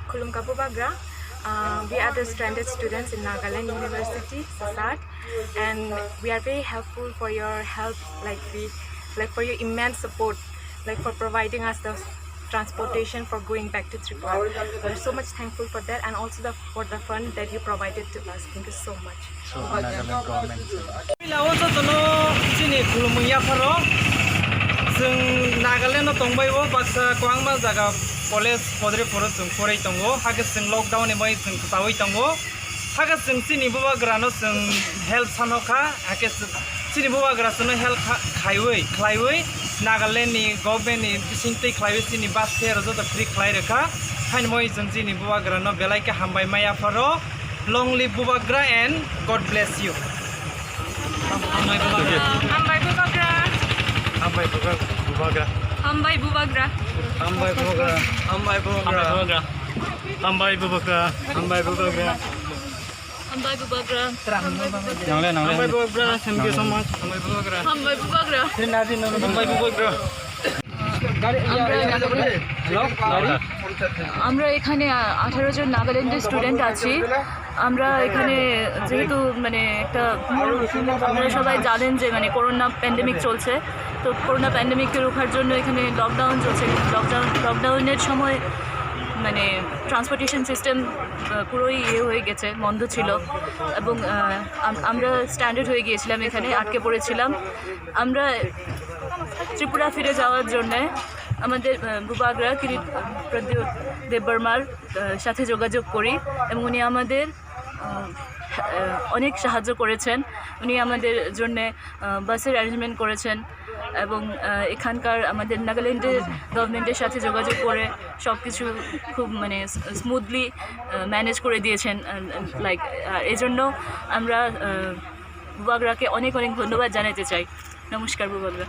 Khulumka Bubagra. We are the stranded students in Nagaland University, SASAT, and we are very helpful for your help, for your immense support, for providing us the transportation for going back to Tripura. We're so much thankful for that, and also for the fund that you provided to us. Thank you so much. So Nagaland government. जों नागालेण्डआव दंबायो बाक्सा गोबां जायगा college फरायफोराव जों फराय दङ हागे जों lockdown एबा जों जावै दङ हागे जों सिनि बुबाग्रानो जों हेल्प सानोखा हागे सिनि बुबाग्रानो हेल्प खायवै नागालेण्डनि गभर्नमेन्टनि बिसिंतै खायवै सिनि बास फेयार जत फ्रि खाय रखा फाइन मय जों सिनि बुबाग्रानो बेलायके हामबाय मायाफोरो लंग लिव बुबाग्रा एन्ड गॉड ब्लेस यू हामबाय बुबाग्रा Ambai Bubagra. Ambai Bubagra. Ambai Bubagra. Ambai Bubagra. Ambai Bubagra. Ambai Bubagra. Ambai Bubagra. Ambai Bubagra. Ambai Bubagra. Thank you so much. Ambai Bubagra. Ambai Bubagra. Ambai Bubagra. আমরা এখানে 18 জন নাগাল্যান্ডের student আছি। আমরা এখানে যেহেতু একটা আপনারা সবাই জানেন যে করোনা প্যান্ডেমিক চলছে, তো করোনা প্যান্ডেমিককে রোখার জন্য এখানে লকডাউন চলছে। লকডাউনের সময় ট্রান্সপোর্টেশন সিস্টেম পুরোই হয়ে গেছে, বন্ধ ছিল, এবং আমরা স্ট্যান্ডার্ড হয়ে গিয়েছিলাম, এখানে আটকে পড়েছিলাম। আমরা ত্রিপুরা ফিরে যাওয়ার জন্যে আমাদের বুবাগ্রা কিরিট দেববর্মার সাথে যোগাযোগ করি, এবং উনি আমাদের অনেক সাহায্য করেছেন। উনি আমাদের জন্যে বাসের অ্যারেঞ্জমেন্ট করেছেন, এবং এখানকার আমাদের নাগাল্যান্ডের গভর্নমেন্টের সাথে যোগাযোগ করে সব কিছু খুব স্মুথলি ম্যানেজ করে দিয়েছেন। এজন্য আমরা বুবাগ্রাকে অনেক অনেক ধন্যবাদ জানাতে চাই। নমস্কার বুবাগ্রা।